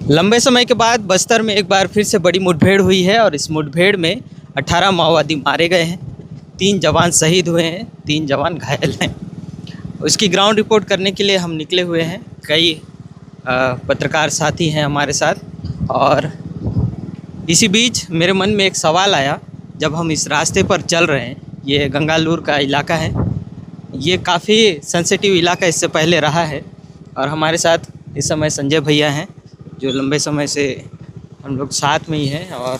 लंबे समय के बाद बस्तर में एक बार फिर से बड़ी मुठभेड़ हुई है और इस मुठभेड़ में 18 माओवादी मारे गए हैं, 3 जवान शहीद हुए हैं, 3 जवान घायल हैं। उसकी ग्राउंड रिपोर्ट करने के लिए हम निकले हुए हैं। कई पत्रकार साथी हैं हमारे साथ और इसी बीच मेरे मन में एक सवाल आया जब हम इस रास्ते पर चल रहे हैं। ये गंगालूर का इलाका है, ये काफ़ी सेंसिटिव इलाका इससे पहले रहा है और हमारे साथ इस समय संजय भैया हैं जो लंबे समय से हम लोग साथ में ही हैं और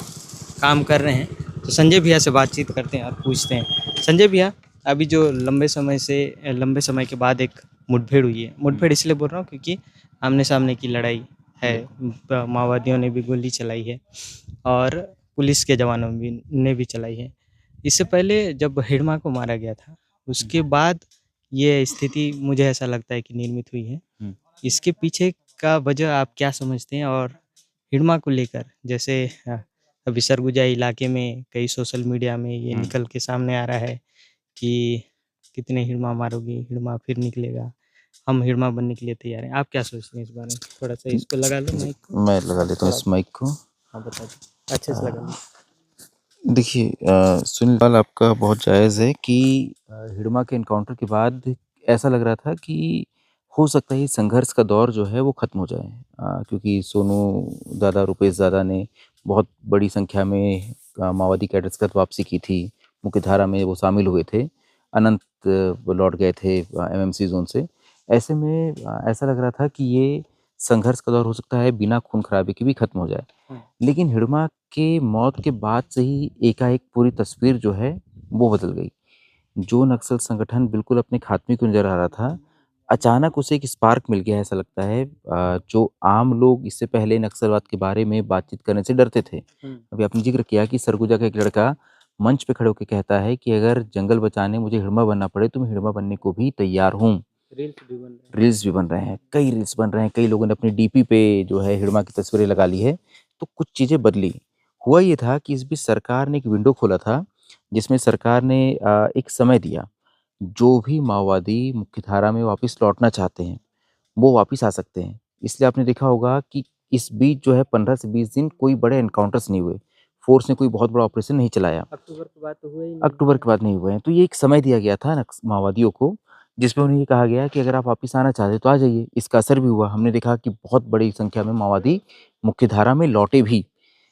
काम कर रहे हैं। तो संजय भैया से बातचीत करते हैं और पूछते हैं। संजय भैया, अभी जो लंबे समय के बाद एक मुठभेड़ हुई है, मुठभेड़ इसलिए बोल रहा हूँ क्योंकि आमने सामने की लड़ाई है, माओवादियों ने भी गोली चलाई है और पुलिस के जवानों ने भी चलाई है। इससे पहले जब हिड़मा को मारा गया था उसके बाद ये स्थिति मुझे ऐसा लगता है कि निर्मित हुई है। इसके पीछे का वजह आप क्या समझते हैं? और हिड़मा को लेकर जैसे अभी सरगुजा इलाके में कई सोशल मीडिया में ये निकल के सामने आ रहा है कि कितने हिड़मा मारोगे, हिड़मा फिर निकलेगा, हम हिड़मा बनने के लिए तैयार हैं। आप क्या सोचते हैं इस बारे में? थोड़ा सा इसको लगा लो माइक को। मैं लगा लेता हूँ इस माइक को। हाँ बता दो, अच्छे से लगा लो। देखिए, सुनील, सवाल आपका बहुत जायज़ है कि हिड़मा के एनकाउंटर के बाद ऐसा लग रहा था कि हो सकता है संघर्ष का दौर जो है वो ख़त्म हो जाए, क्योंकि सोनू दादा, रुपेश दादा ने बहुत बड़ी संख्या में माओवादी कैडर्स के साथ वापसी की थी, मुख्यधारा में वो शामिल हुए थे, अनंत लौट गए थे एमएमसी जोन से। ऐसे में ऐसा लग रहा था कि ये संघर्ष का दौर हो सकता है बिना खून खराबे के भी ख़त्म हो जाए। लेकिन हिड़मा के मौत के बाद से ही एकाएक पूरी तस्वीर जो है वो बदल गई। जो नक्सल संगठन बिल्कुल अपने खात्मे को नज़र आ रहा था, अचानक उसे एक स्पार्क मिल गया, ऐसा लगता है। जो आम लोग इससे पहले नक्सलवाद के बारे में बातचीत करने से डरते थे। अभी आपने जिक्र किया कि सरगुजा का एक लड़का मंच पे खड़े होकर कहता है कि अगर जंगल बचाने मुझे हिड़मा बनना पड़े तो मैं हिड़मा बनने को भी तैयार हूँ। रील्स भी बन रहे हैं, कई रील्स बन रहे हैं, कई लोगों ने अपनी डीपी पे जो है हिड़मा की तस्वीरें लगा ली है। तो कुछ चीज़ें बदली। हुआ ये था कि इस बीच सरकार ने एक विंडो खोला था, जिसमें सरकार ने एक समय दिया, जो भी माओवादी मुख्यधारा में वापस लौटना चाहते हैं, वो वापस आ सकते हैं। इसलिए आपने देखा होगा कि इस बीच जो है 15 से 20 दिन कोई बड़े एनकाउंटर्स नहीं हुए, फोर्स ने कोई बहुत बड़ा ऑपरेशन नहीं चलाया। अक्टूबर के बाद तो हुए ही नहीं। अक्टूबर के बाद नहीं हुए हैं। तो ये एक समय दिया गया था माओवादियों को, जिसमें उन्हें ये कहा गया कि अगर आप वापस आना चाहते तो आ जाइए। इसका असर भी हुआ। हमने देखा कि बहुत बड़ी संख्या में माओवादी मुख्यधारा में लौटे भी।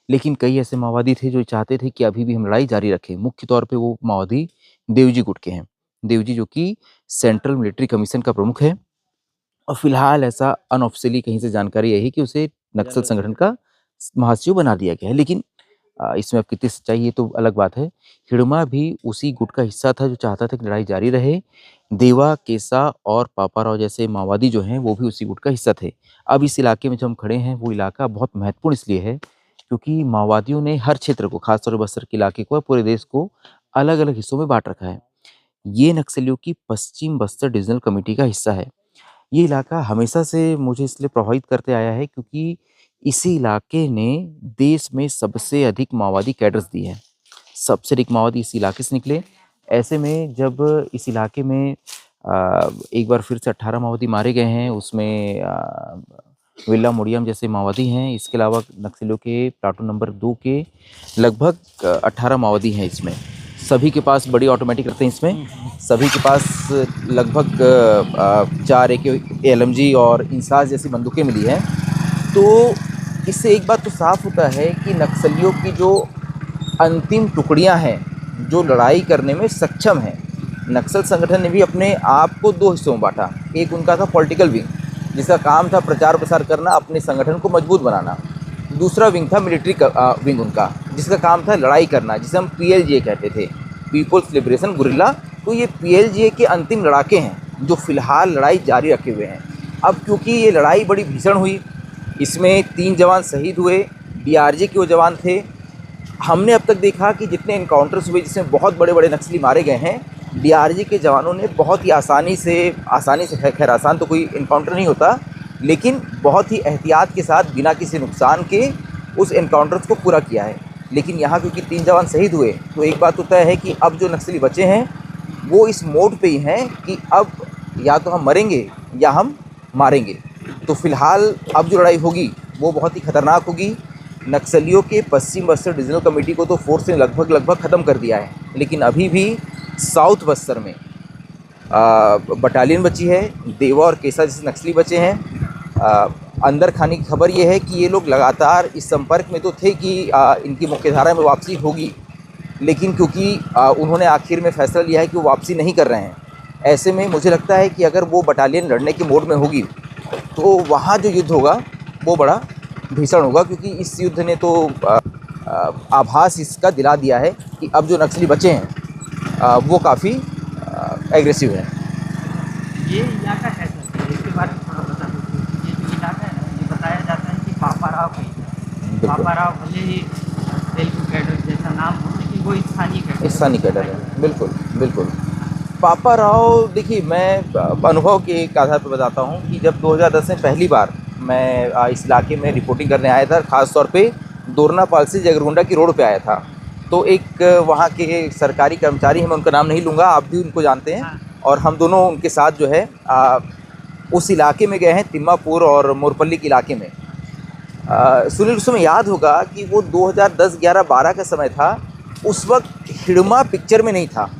लेकिन कई ऐसे माओवादी थे जो चाहते थे कि अभी भी हम लड़ाई जारी रखें। मुख्य तौर पे वो माओवादी देवजी गुट के हैं। देवजी जो कि सेंट्रल मिलिट्री कमीशन का प्रमुख है और फिलहाल ऐसा अनऑफिशियली कहीं से जानकारी आई है कि उसे नक्सल संगठन का महासचिव बना दिया गया है। लेकिन इसमें अब कितनी सच्चाई है तो अलग बात है। हिड़मा भी उसी गुट का हिस्सा था जो चाहता था कि लड़ाई जारी रहे। देवा, केसा और पापाराव जैसे माओवादी जो हैं वो भी उसी गुट का हिस्सा थे। अब इस इलाके में जो हम खड़े हैं वो इलाका बहुत महत्वपूर्ण इसलिए है क्योंकि माओवादियों ने हर क्षेत्र को, खासतौर पर बस्तर के इलाके को, पूरे देश को अलग-अलग हिस्सों में बाँट रखा है। ये नक्सलियों की पश्चिम बस्तर डिविजनल कमेटी का हिस्सा है। ये इलाका हमेशा से मुझे इसलिए प्रभावित करते आया है क्योंकि इसी इलाके ने देश में सबसे अधिक माओवादी कैडर्स दिए हैं। सबसे अधिक माओवादी इस इलाके से निकले। ऐसे में जब इस इलाके में एक बार फिर से 18 माओवादी मारे गए हैं, उसमें विल्ला मुड़ियम जैसे माओवादी हैं। इसके अलावा नक्सलियों के प्लाटून नंबर 2 के लगभग 18 माओवादी हैं इसमें। सभी के पास बड़ी ऑटोमेटिक रखते हैं इसमें। सभी के पास लगभग 4 ALMG और इंसास जैसी बंदूकें मिली हैं। तो इससे एक बात तो साफ होता है कि नक्सलियों की जो अंतिम टुकड़ियां हैं, जो लड़ाई करने में सक्षम हैं, नक्सल संगठन ने भी अपने आप को 2 हिस्सों में बांटा। एक उनका था पॉलिटिकल विंग, जिसका काम था प्रचार प्रसार करना, अपने संगठन को मजबूत बनाना। दूसरा विंग था मिलिट्री विंग उनका, जिसका काम था लड़ाई करना, जिसे हम PLGA कहते थे, पीपल्स लिबरेशन गुरिल्ला। तो ये PLGA के अंतिम लड़ाके हैं जो फिलहाल लड़ाई जारी रखे हुए हैं। अब क्योंकि ये लड़ाई बड़ी भीषण हुई, इसमें 3 जवान शहीद हुए, DRG के वो जवान थे। हमने अब तक देखा कि जितने एनकाउंटर्स हुए जिसमें बहुत बड़े बड़े नक्सली मारे गए हैं, DRG के जवानों ने बहुत ही आसानी से खैर आसान तो कोई एनकाउंटर नहीं होता, लेकिन बहुत ही एहतियात के साथ बिना किसी नुकसान के उस एनकाउंटर्स को पूरा किया है। लेकिन यहाँ क्योंकि 3 जवान शहीद हुए तो एक बात तो तय है कि अब जो नक्सली बचे हैं वो इस मोड पे ही हैं कि अब या तो हम मरेंगे या हम मारेंगे। तो फिलहाल अब जो लड़ाई होगी वो बहुत ही खतरनाक होगी। नक्सलियों के पश्चिम बस्तर डिविजनल कमेटी को तो फोर्स ने लगभग ख़त्म कर दिया है, लेकिन अभी भी साउथ बस्तर में बटालियन बची है, देवा और केसा जैसे नक्सली बचे हैं। अंदर खाने की खबर ये है कि ये लोग लगातार इस संपर्क में तो थे कि इनकी मुख्यधारा में वापसी होगी, लेकिन क्योंकि उन्होंने आखिर में फैसला लिया है कि वो वापसी नहीं कर रहे हैं, ऐसे में मुझे लगता है कि अगर वो बटालियन लड़ने के मोड में होगी तो वहाँ जो युद्ध होगा वो बड़ा भीषण होगा, क्योंकि इस युद्ध ने तो आभास इसका दिला दिया है कि अब जो नक्सली बचे हैं वो काफ़ी एग्रेसिव है। ये इलाका है सर, इसके बारे में थोड़ा बता दो। ये जो इलाका है ना, ये बताया जाता है कि पापा राव का है। पापा राव भले ही तेलुगु कैडर जैसा नाम हो, लेकिन वो स्थानीय कैडर है। बिल्कुल बिल्कुल। पापा राव, देखिए मैं अनुभव के आधार पर बताता हूँ कि जब 2010 में पहली बार मैं इस इलाके में रिपोर्टिंग करने आया था, ख़ास तौर पे दोरनापाल से जगरगुंडा की रोड पे आया था, तो एक वहाँ के सरकारी कर्मचारी हैं, मैं उनका नाम नहीं लूँगा, आप भी उनको जानते हैं, और हम दोनों उनके साथ जो है उस इलाके में गए हैं, तिम्मापुर और मोरपल्ली के इलाके में। सुनील, उस समय याद होगा कि वो 2010, 11, 12 का समय था। उस वक्त हिड़मा पिक्चर में नहीं था,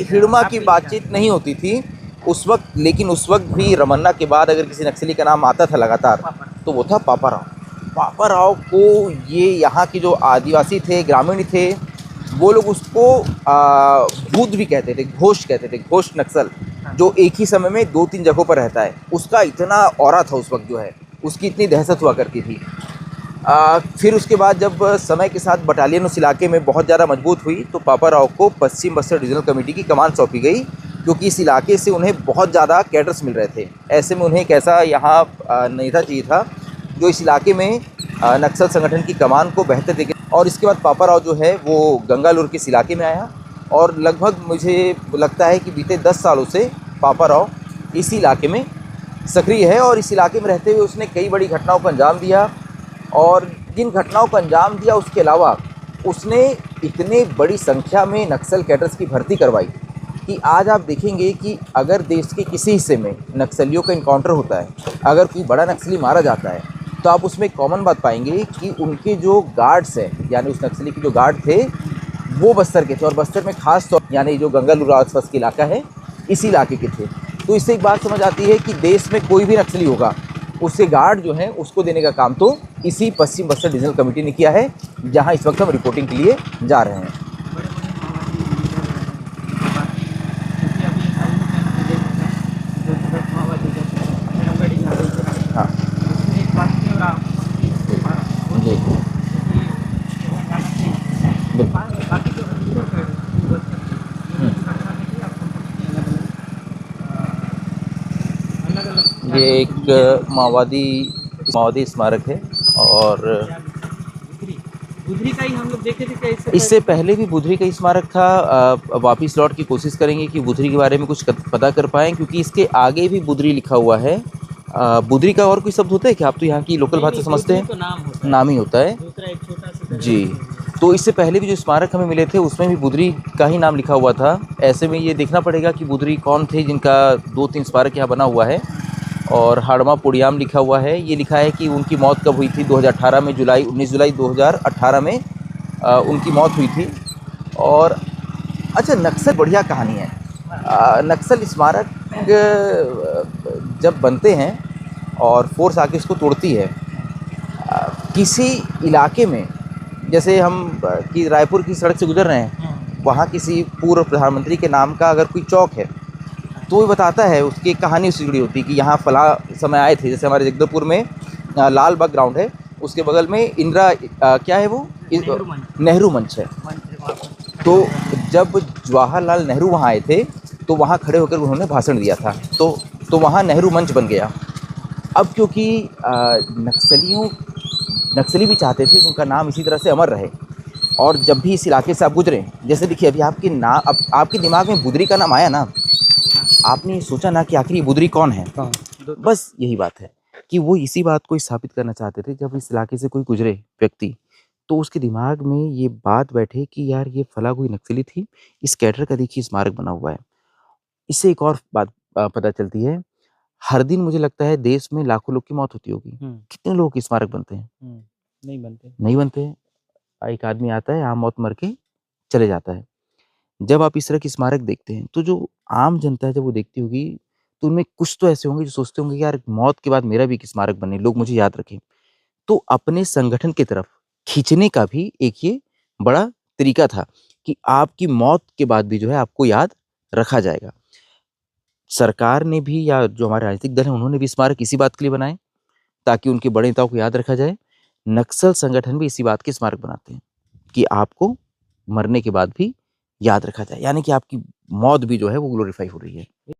हिड़मा की बातचीत नहीं होती थी उस वक्त, लेकिन उस वक्त भी रमन्ना के बाद अगर किसी नक्सली का नाम आता था लगातार तो वो था पापा राव। पापा राव को ये यहाँ के जो आदिवासी थे, ग्रामीण थे, वो लोग उसको भूत भी कहते थे, घोष कहते थे, घोष नक्सल, जो एक ही समय में 2-3 जगहों पर रहता है। उसका इतना ऑरा था उस वक्त, जो है उसकी इतनी दहशत हुआ करती थी। फिर उसके बाद जब समय के साथ बटालियन उस इलाके में बहुत ज़्यादा मजबूत हुई तो पापा राव को पश्चिम बस्तर डिविजनल कमेटी की कमान सौंपी गई, क्योंकि इस इलाके से उन्हें बहुत ज़्यादा कैडर्स मिल रहे थे। ऐसे में उन्हें एक ऐसा यहाँ नेता चाहिए था जो इस इलाके में नक्सल संगठन की कमान को बेहतर देखे। और इसके बाद पापा राव जो है वो गंगालूर के इस इलाके में आया, और लगभग मुझे लगता है कि बीते 10 सालों से पापा राव इसी इलाके में सक्रिय है, और इस इलाके में रहते हुए उसने कई बड़ी घटनाओं को अंजाम दिया। और जिन घटनाओं को अंजाम दिया उसके अलावा उसने इतने बड़ी संख्या में नक्सल कैडर्स की भर्ती करवाई कि आज आप देखेंगे कि अगर देश के किसी हिस्से में नक्सलियों का इनकाउंटर होता है, अगर कोई बड़ा नक्सली मारा जाता है, तो आप उसमें कॉमन बात पाएंगे कि उनके जो गार्ड्स हैं, यानी उस नक्सली के जो गार्ड थे वो बस्तर के थे, और बस्तर में खास तौर यानी जो गंगालूर आसपास के इलाका है, इसी इलाके के थे। तो इससे एक बात समझ आती है कि देश में कोई भी नक्सली होगा, उसके गार्ड जो हैं उसको देने का काम तो इसी पश्चिम बस्तर डिविजनल कमेटी ने किया है, जहां इस वक्त हम रिपोर्टिंग के लिए जा रहे हैं। हाँ ये एक माओवादी स्मारक है, और बुधरी का ही हम लोग देखे थे। इससे पहले भी बुधरी का स्मारक था। वापिस लौट की कोशिश करेंगे कि बुधरी के बारे में कुछ पता कर पाएँ, क्योंकि इसके आगे भी बुधरी लिखा हुआ है। बुधरी का और कोई शब्द होता है क्या? आप तो यहाँ की लोकल भाषा समझते हैं, तो नाम ही होता है। दूसरा एक छोटा सा जी, तो इससे पहले भी जो स्मारक हमें मिले थे उसमें भी बुधरी का ही नाम लिखा हुआ था। ऐसे में ये देखना पड़ेगा कि बुधरी कौन थे जिनका 2-3 स्मारक यहाँ बना हुआ है। और हाड़मा पोड़ियाम लिखा हुआ है, ये लिखा है कि उनकी मौत कब हुई थी, 2018 में 19 जुलाई 2018 में उनकी मौत हुई थी। और अच्छा, नक्सल बढ़िया कहानी है। नक्सल स्मारक जब बनते हैं और फोर्स आके इसको तोड़ती है, किसी इलाके में, जैसे हम कि रायपुर की सड़क से गुजर रहे हैं, वहाँ किसी पूर्व प्रधानमंत्री के नाम का अगर कोई चौक है तो वो बताता है, उसकी कहानी उससे जुड़ी होती है कि यहाँ फला समय आए थे। जैसे हमारे जगदलपुर में लाल बाग ग्राउंड है, उसके बगल में इंदिरा क्या है वो, नेहरू मंच है। तो जब जवाहरलाल नेहरू वहाँ आए थे तो वहाँ खड़े होकर उन्होंने भाषण दिया था, तो वहाँ नेहरू मंच बन गया। अब क्योंकि नक्सली भी चाहते थे कि उनका नाम इसी तरह से अमर रहे, और जब भी इस इलाके से आप गुजरें, जैसे देखिए अभी आपके दिमाग में बुधरी का नाम आया ना, आपने सोचा ना कि आखिर ये बुधरी कौन है। बस यही बात है कि वो इसी बात को स्थापित करना चाहते थे। जब इस इलाके से कोई गुजरे व्यक्ति, तो उसके दिमाग में ये बात बैठे कि यार ये फला कोई नक्सली थी, इस कैडर का देखिए स्मारक बना हुआ है। इससे एक और बात पता चलती है, हर दिन मुझे लगता है देश में लाखों लोग की मौत होती होगी। हम्म, कितने लोगों के स्मारक बनते हैं? नहीं बनते। नहीं बनते हैं। एक आदमी आता है, आम मौत मर के चले जाता है। जब आप इस तरह के स्मारक देखते हैं, तो जो आम जनता है जब वो देखती होगी, तो उनमें कुछ तो ऐसे होंगे जो सोचते होंगे कि यार मौत के बाद मेरा भी एक स्मारक बने, लोग मुझे याद रखें। तो अपने संगठन की तरफ खींचने का भी एक ये बड़ा तरीका था कि आपकी मौत के बाद भी जो है आपको याद रखा जाएगा। सरकार ने भी या जो हमारे राजनीतिक दल हैं उन्होंने भी स्मारक इसी बात के लिए बनाए ताकि उनके बड़े नेताओं को याद रखा जाए। नक्सल संगठन भी इसी बात के स्मारक बनाते हैं कि आपको मरने के बाद भी याद रखा जाए, यानी कि आपकी मौत भी जो है वो ग्लोरीफाई हो रही है।